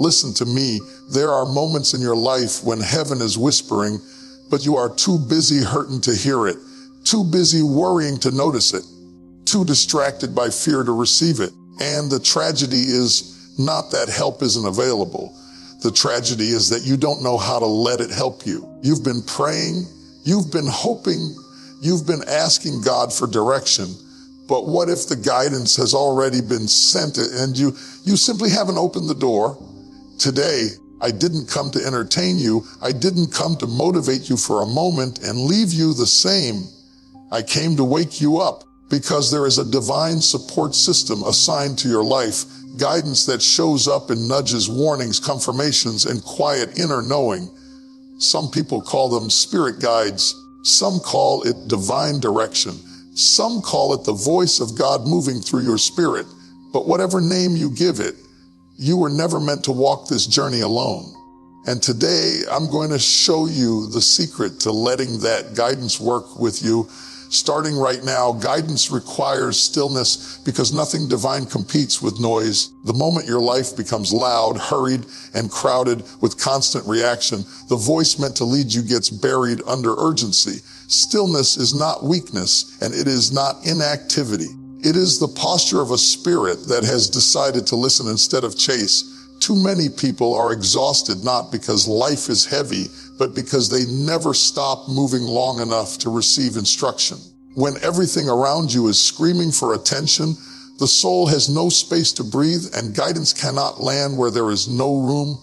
Listen to me. There are moments in your life when heaven is whispering, but you are too busy hurting to hear it, too busy worrying to notice it, too distracted by fear to receive it. And the tragedy is not that help isn't available. The tragedy is that you don't know how to let it help you. You've been praying, you've been hoping, you've been asking God for direction. But what if the guidance has already been sent and you simply haven't opened the door? Today, I didn't come to entertain you. I didn't come to motivate you for a moment and leave you the same. I came to wake you up because there is a divine support system assigned to your life, guidance that shows up in nudges, warnings, confirmations, and quiet inner knowing. Some people call them spirit guides. Some call it divine direction. Some call it the voice of God moving through your spirit. But whatever name you give it, you were never meant to walk this journey alone. And today, I'm going to show you the secret to letting that guidance work with you. Starting right now, guidance requires stillness because nothing divine competes with noise. The moment your life becomes loud, hurried, and crowded with constant reaction, the voice meant to lead you gets buried under urgency. Stillness is not weakness, and it is not inactivity. It is the posture of a spirit that has decided to listen instead of chase. Too many people are exhausted not because life is heavy, but because they never stop moving long enough to receive instruction. When everything around you is screaming for attention, the soul has no space to breathe and guidance cannot land where there is no room.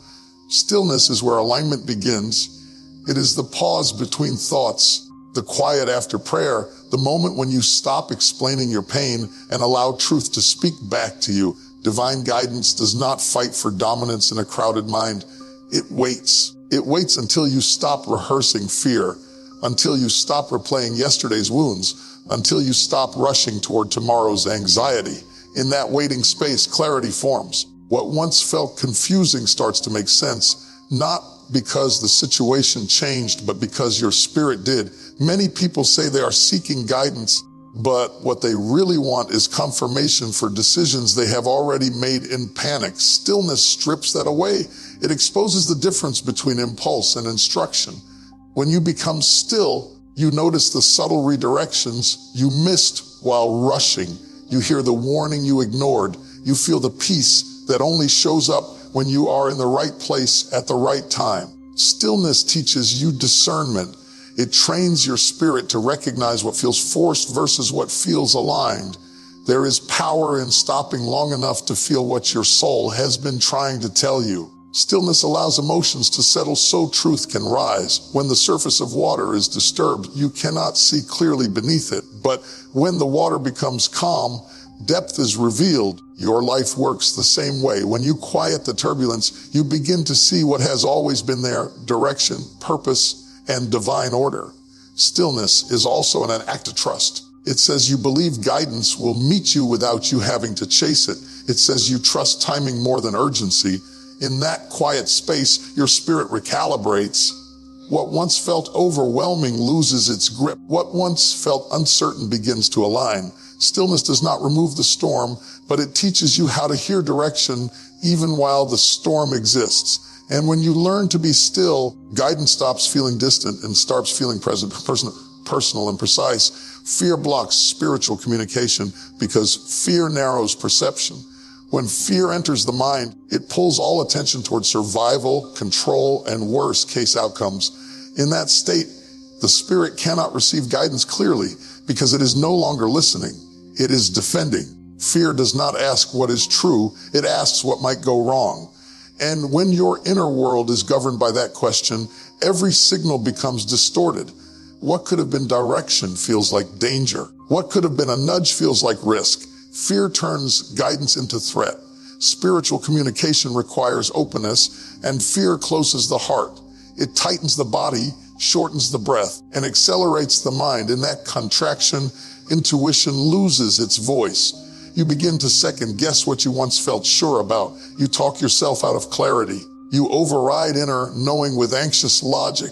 Stillness is where alignment begins. It is the pause between thoughts, the quiet after prayer, the moment when you stop explaining your pain and allow truth to speak back to you. Divine guidance does not fight for dominance in a crowded mind. It waits. It waits until you stop rehearsing fear, until you stop replaying yesterday's wounds, until you stop rushing toward tomorrow's anxiety. In that waiting space, clarity forms. What once felt confusing starts to make sense, not because the situation changed, but because your spirit did. Many people say they are seeking guidance, but what they really want is confirmation for decisions they have already made in panic. Stillness strips that away. It exposes the difference between impulse and instruction. When you become still, you notice the subtle redirections you missed while rushing. You hear the warning you ignored. You feel the peace that only shows up when you are in the right place at the right time. Stillness teaches you discernment. It trains your spirit to recognize what feels forced versus what feels aligned. There is power in stopping long enough to feel what your soul has been trying to tell you. Stillness allows emotions to settle so truth can rise. When the surface of water is disturbed, you cannot see clearly beneath it. But when the water becomes calm, depth is revealed. Your life works the same way. When you quiet the turbulence, you begin to see what has always been there: direction, purpose, and divine order. Stillness is also an act of trust. It says you believe guidance will meet you without you having to chase it. It says you trust timing more than urgency. In that quiet space, your spirit recalibrates. What once felt overwhelming loses its grip. What once felt uncertain begins to align. Stillness does not remove the storm, but it teaches you how to hear direction even while the storm exists. And when you learn to be still, guidance stops feeling distant and starts feeling present, personal and precise. Fear blocks spiritual communication because fear narrows perception. When fear enters the mind, it pulls all attention towards survival, control, and worst case outcomes. In that state, the spirit cannot receive guidance clearly because it is no longer listening. It is defending. Fear does not ask what is true. It asks what might go wrong. And when your inner world is governed by that question, every signal becomes distorted. What could have been direction feels like danger. What could have been a nudge feels like risk. Fear turns guidance into threat. Spiritual communication requires openness, and fear closes the heart. It tightens the body, shortens the breath, and accelerates the mind. In that contraction, intuition loses its voice. You begin to second guess what you once felt sure about. You talk yourself out of clarity. You override inner knowing with anxious logic.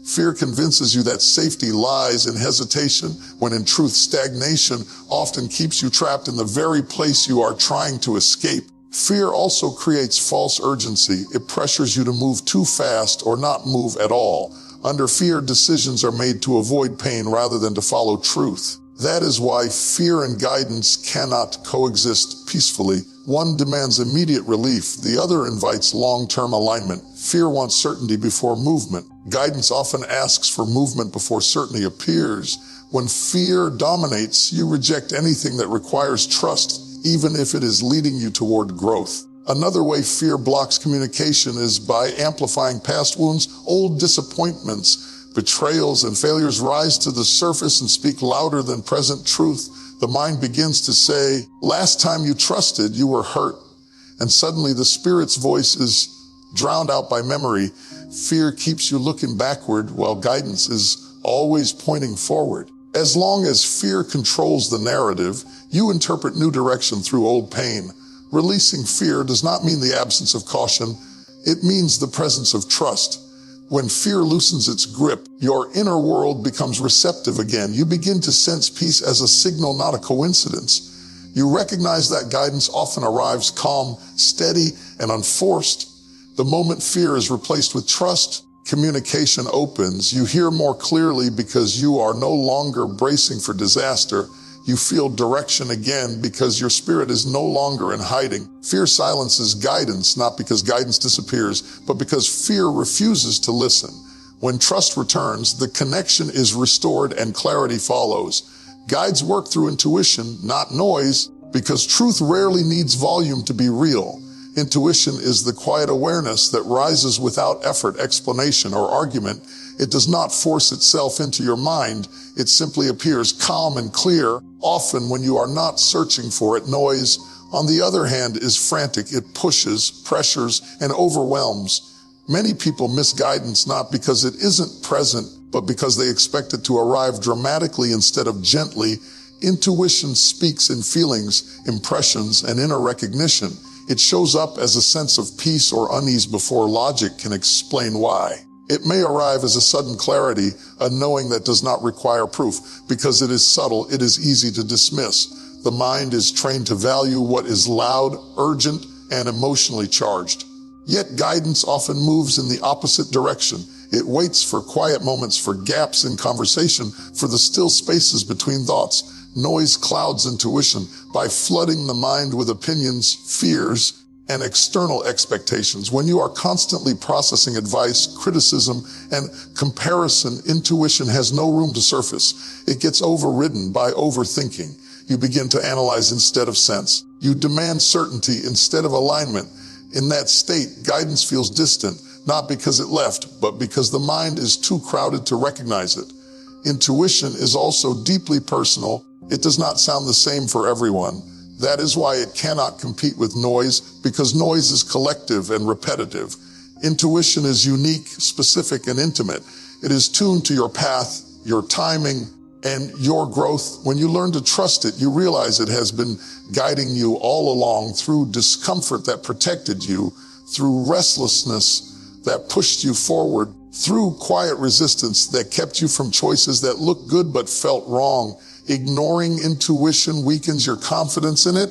Fear convinces you that safety lies in hesitation, when in truth, stagnation often keeps you trapped in the very place you are trying to escape. Fear also creates false urgency. It pressures you to move too fast or not move at all. Under fear, decisions are made to avoid pain rather than to follow truth. That is why fear and guidance cannot coexist peacefully. One demands immediate relief, the other invites long-term alignment. Fear wants certainty before movement. Guidance often asks for movement before certainty appears. When fear dominates, you reject anything that requires trust, even if it is leading you toward growth. Another way fear blocks communication is by amplifying past wounds. Old disappointments, betrayals, and failures rise to the surface and speak louder than present truth. The mind begins to say, last time you trusted, you were hurt. And suddenly the spirit's voice is drowned out by memory. Fear keeps you looking backward while guidance is always pointing forward. As long as fear controls the narrative, you interpret new direction through old pain. Releasing fear does not mean the absence of caution. It means the presence of trust. When fear loosens its grip, your inner world becomes receptive again. You begin to sense peace as a signal, not a coincidence. You recognize that guidance often arrives calm, steady, and unforced. The moment fear is replaced with trust, communication opens. You hear more clearly because you are no longer bracing for disaster. You feel direction again because your spirit is no longer in hiding. Fear silences guidance, not because guidance disappears, but because fear refuses to listen. When trust returns, the connection is restored and clarity follows. Guides work through intuition, not noise, because truth rarely needs volume to be real. Intuition is the quiet awareness that rises without effort, explanation, or argument. It does not force itself into your mind. It simply appears calm and clear, often when you are not searching for it. Noise, on the other hand, is frantic. It pushes, pressures, and overwhelms. Many people miss guidance not because it isn't present, but because they expect it to arrive dramatically instead of gently. Intuition speaks in feelings, impressions, and inner recognition. It shows up as a sense of peace or unease before logic can explain why. It may arrive as a sudden clarity, a knowing that does not require proof. Because it is subtle, it is easy to dismiss. The mind is trained to value what is loud, urgent, and emotionally charged. Yet guidance often moves in the opposite direction. It waits for quiet moments, for gaps in conversation, for the still spaces between thoughts. Noise clouds intuition by flooding the mind with opinions, fears, and external expectations. When you are constantly processing advice, criticism, and comparison, intuition has no room to surface. It gets overridden by overthinking. You begin to analyze instead of sense. You demand certainty instead of alignment. In that state, guidance feels distant, not because it left, but because the mind is too crowded to recognize it. Intuition is also deeply personal. It does not sound the same for everyone. That is why it cannot compete with noise, because noise is collective and repetitive. Intuition is unique, specific, and intimate. It is tuned to your path, your timing, and your growth. When you learn to trust it, you realize it has been guiding you all along, through discomfort that protected you, through restlessness that pushed you forward, through quiet resistance that kept you from choices that looked good but felt wrong. Ignoring intuition weakens your confidence in it.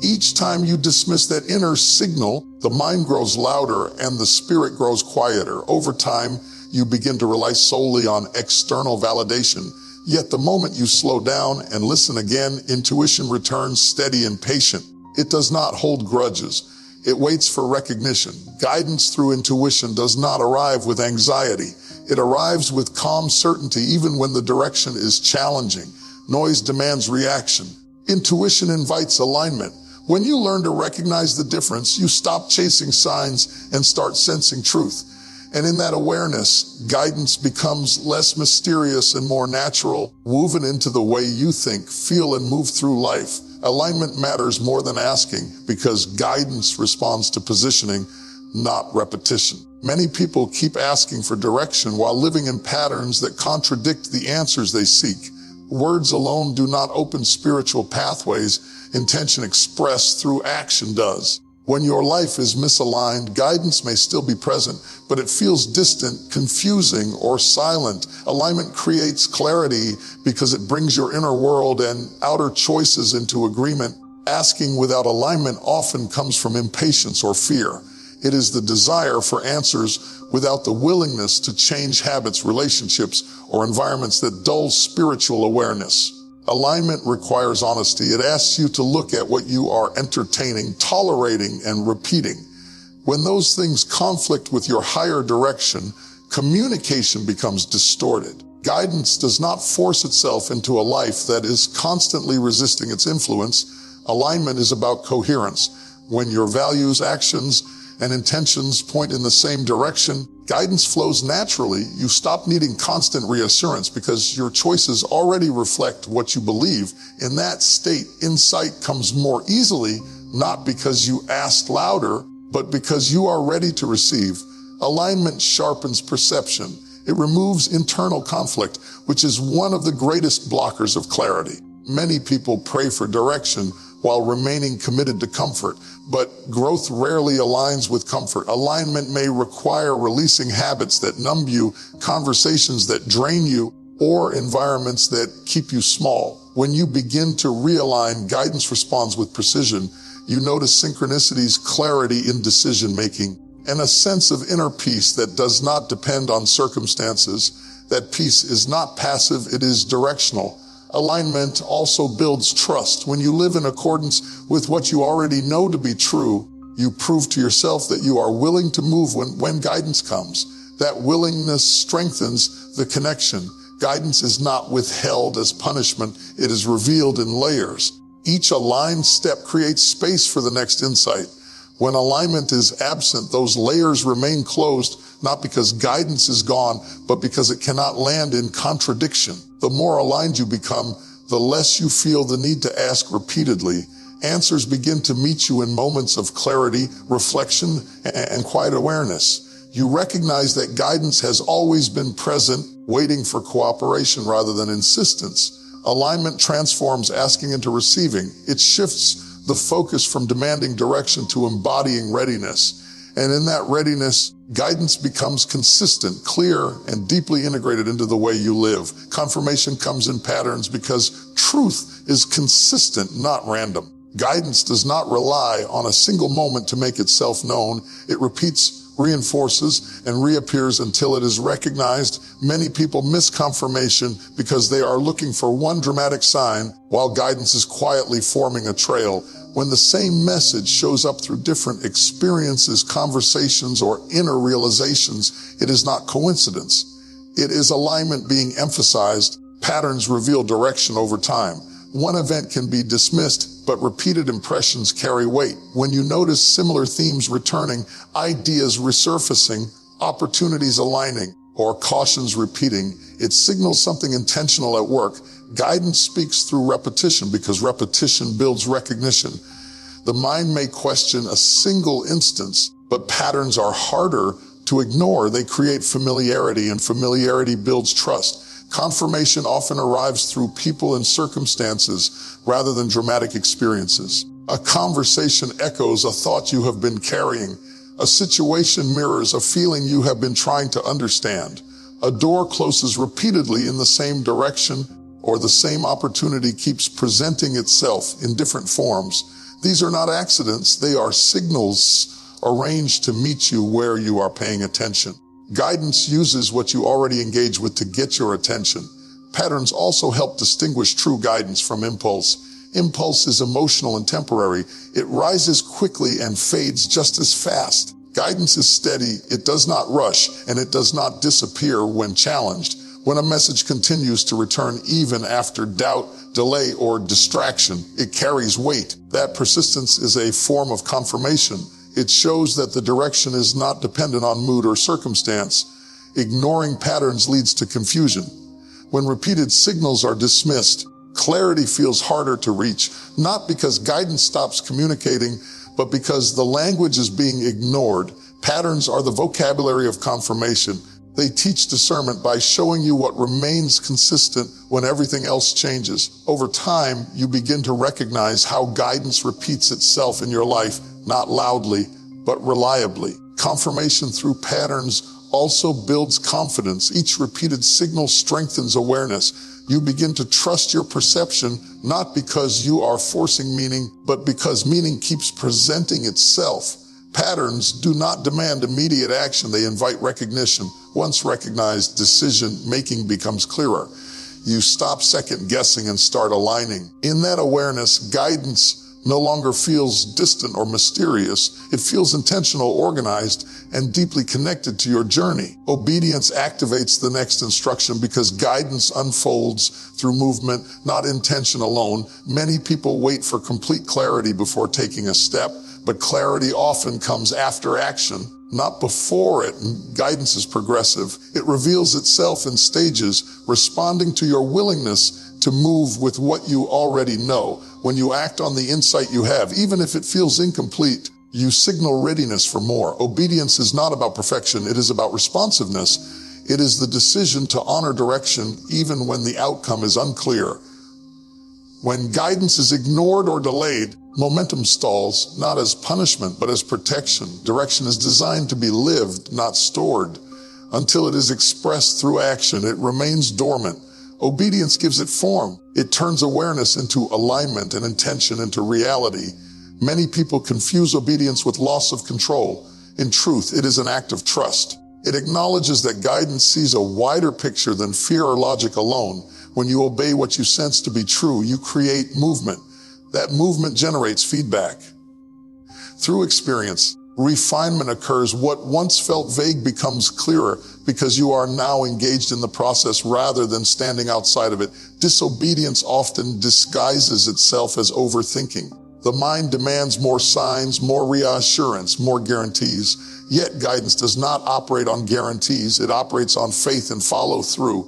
Each time you dismiss that inner signal, the mind grows louder and the spirit grows quieter. Over time, you begin to rely solely on external validation. Yet the moment you slow down and listen again, intuition returns steady and patient. It does not hold grudges. It waits for recognition. Guidance through intuition does not arrive with anxiety. It arrives with calm certainty even when the direction is challenging. Noise demands reaction. Intuition invites alignment. When you learn to recognize the difference, you stop chasing signs and start sensing truth. And in that awareness, guidance becomes less mysterious and more natural, woven into the way you think, feel, and move through life. Alignment matters more than asking, because guidance responds to positioning, not repetition. Many people keep asking for direction while living in patterns that contradict the answers they seek. Words alone do not open spiritual pathways. Intention expressed through action does. When your life is misaligned, guidance may still be present, but it feels distant, confusing, or silent. Alignment creates clarity because it brings your inner world and outer choices into agreement. Asking without alignment often comes from impatience or fear. It is the desire for answers without the willingness to change habits, relationships, or environments that dull spiritual awareness. Alignment requires honesty. It asks you to look at what you are entertaining, tolerating, and repeating. When those things conflict with your higher direction, communication becomes distorted. Guidance does not force itself into a life that is constantly resisting its influence. Alignment is about coherence. When your values, actions, and intentions point in the same direction, guidance flows naturally. You stop needing constant reassurance because your choices already reflect what you believe. In that state, insight comes more easily, not because you asked louder, but because you are ready to receive. Alignment sharpens perception. It removes internal conflict, which is one of the greatest blockers of clarity. Many people pray for direction while remaining committed to comfort, but growth rarely aligns with comfort. Alignment may require releasing habits that numb you, conversations that drain you, or environments that keep you small. When you begin to realign, guidance responds with precision. You notice synchronicities, clarity in decision-making, and a sense of inner peace that does not depend on circumstances. That peace is not passive, it is directional. Alignment also builds trust. When you live in accordance with what you already know to be true, you prove to yourself that you are willing to move when guidance comes. That willingness strengthens the connection. Guidance is not withheld as punishment, it is revealed in layers. Each aligned step creates space for the next insight. When alignment is absent, those layers remain closed, not because guidance is gone, but because it cannot land in contradiction. The more aligned you become, the less you feel the need to ask repeatedly. Answers begin to meet you in moments of clarity, reflection, and quiet awareness. You recognize that guidance has always been present, waiting for cooperation rather than insistence. Alignment transforms asking into receiving. It shifts the focus from demanding direction to embodying readiness. And in that readiness, guidance becomes consistent, clear, and deeply integrated into the way you live. Confirmation comes in patterns because truth is consistent, not random. Guidance does not rely on a single moment to make itself known. It repeats, reinforces, and reappears until it is recognized. Many people miss confirmation because they are looking for one dramatic sign while guidance is quietly forming a trail. When the same message shows up through different experiences, conversations, or inner realizations, it is not coincidence. It is alignment being emphasized. Patterns reveal direction over time. One event can be dismissed, but repeated impressions carry weight. When you notice similar themes returning, ideas resurfacing, opportunities aligning, or cautions repeating, it signals something intentional at work. Guidance speaks through repetition because repetition builds recognition. The mind may question a single instance, but patterns are harder to ignore. They create familiarity, and familiarity builds trust. Confirmation often arrives through people and circumstances rather than dramatic experiences. A conversation echoes a thought you have been carrying. A situation mirrors a feeling you have been trying to understand. A door closes repeatedly in the same direction, or the same opportunity keeps presenting itself in different forms. These are not accidents, they are signals arranged to meet you where you are paying attention. Guidance uses what you already engage with to get your attention. Patterns also help distinguish true guidance from impulse. Impulse is emotional and temporary. It rises quickly and fades just as fast. Guidance is steady, it does not rush, and it does not disappear when challenged. When a message continues to return even after doubt, delay, or distraction, it carries weight. That persistence is a form of confirmation. It shows that the direction is not dependent on mood or circumstance. Ignoring patterns leads to confusion. When repeated signals are dismissed, clarity feels harder to reach, not because guidance stops communicating, but because the language is being ignored. Patterns are the vocabulary of confirmation. They teach discernment by showing you what remains consistent when everything else changes. Over time, you begin to recognize how guidance repeats itself in your life, not loudly, but reliably. Confirmation through patterns also builds confidence. Each repeated signal strengthens awareness. You begin to trust your perception, not because you are forcing meaning, but because meaning keeps presenting itself. Patterns do not demand immediate action. They invite recognition. Once recognized, decision-making becomes clearer. You stop second-guessing and start aligning. In that awareness, guidance no longer feels distant or mysterious. It feels intentional, organized, and deeply connected to your journey. Obedience activates the next instruction because guidance unfolds through movement, not intention alone. Many people wait for complete clarity before taking a step, but clarity often comes after action, not before it. Guidance is progressive. It reveals itself in stages, responding to your willingness to move with what you already know. When you act on the insight you have, even if it feels incomplete, you signal readiness for more. Obedience is not about perfection. It is about responsiveness. It is the decision to honor direction even when the outcome is unclear. When guidance is ignored or delayed, momentum stalls, not as punishment, but as protection. Direction is designed to be lived, not stored. Until it is expressed through action, it remains dormant. Obedience gives it form. It turns awareness into alignment and intention into reality. Many people confuse obedience with loss of control. In truth, it is an act of trust. It acknowledges that guidance sees a wider picture than fear or logic alone. When you obey what you sense to be true, you create movement. That movement generates feedback. Through experience, refinement occurs. What once felt vague becomes clearer because you are now engaged in the process rather than standing outside of it. Disobedience often disguises itself as overthinking. The mind demands more signs, more reassurance, more guarantees. Yet guidance does not operate on guarantees. It operates on faith and follow through.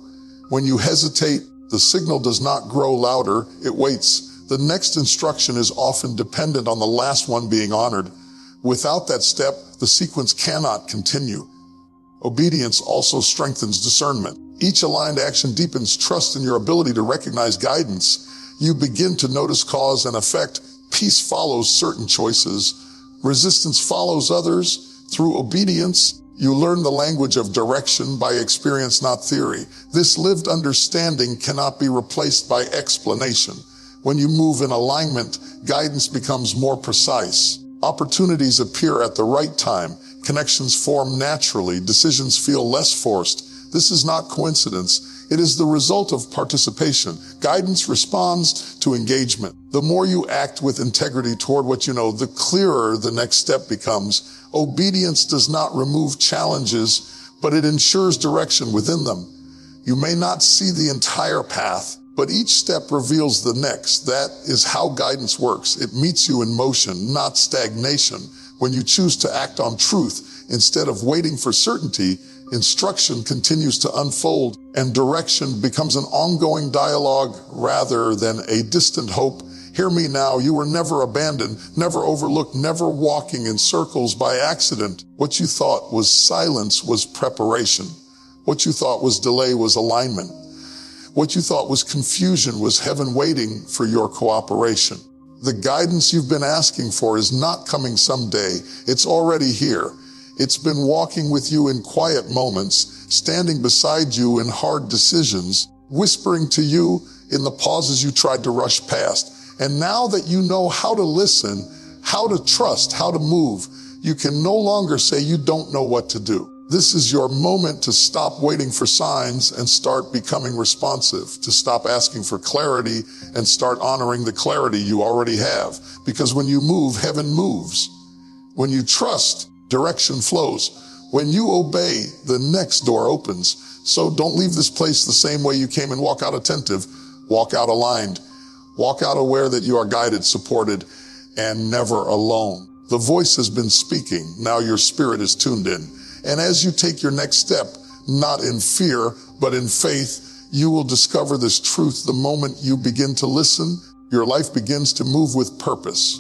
When you hesitate, the signal does not grow louder, it waits. The next instruction is often dependent on the last one being honored. Without that step, the sequence cannot continue. Obedience also strengthens discernment. Each aligned action deepens trust in your ability to recognize guidance. You begin to notice cause and effect. Peace follows certain choices. Resistance follows others. Through obedience, you learn the language of direction by experience, not theory. This lived understanding cannot be replaced by explanation. When you move in alignment, guidance becomes more precise. Opportunities appear at the right time. Connections form naturally. Decisions feel less forced. This is not coincidence. It is the result of participation. Guidance responds to engagement. The more you act with integrity toward what you know, the clearer the next step becomes. Obedience does not remove challenges, but it ensures direction within them. You may not see the entire path, but each step reveals the next. That is how guidance works. It meets you in motion, not stagnation. When you choose to act on truth instead of waiting for certainty, instruction continues to unfold and direction becomes an ongoing dialogue rather than a distant hope. Hear me now. You were never abandoned, never overlooked, never walking in circles by accident. What you thought was silence was preparation. What you thought was delay was alignment. What you thought was confusion was heaven waiting for your cooperation. The guidance you've been asking for is not coming someday. It's already here. It's been walking with you in quiet moments, standing beside you in hard decisions, whispering to you in the pauses you tried to rush past. And now that you know how to listen, how to trust, how to move, you can no longer say you don't know what to do. This is your moment to stop waiting for signs and start becoming responsive, to stop asking for clarity and start honoring the clarity you already have. Because when you move, heaven moves. When you trust, direction flows. When you obey, the next door opens. So don't leave this place the same way you came and walk out attentive. Walk out aligned. Walk out aware that you are guided, supported, and never alone. The voice has been speaking. Now your spirit is tuned in. And as you take your next step, not in fear, but in faith, you will discover this truth. The moment you begin to listen, your life begins to move with purpose.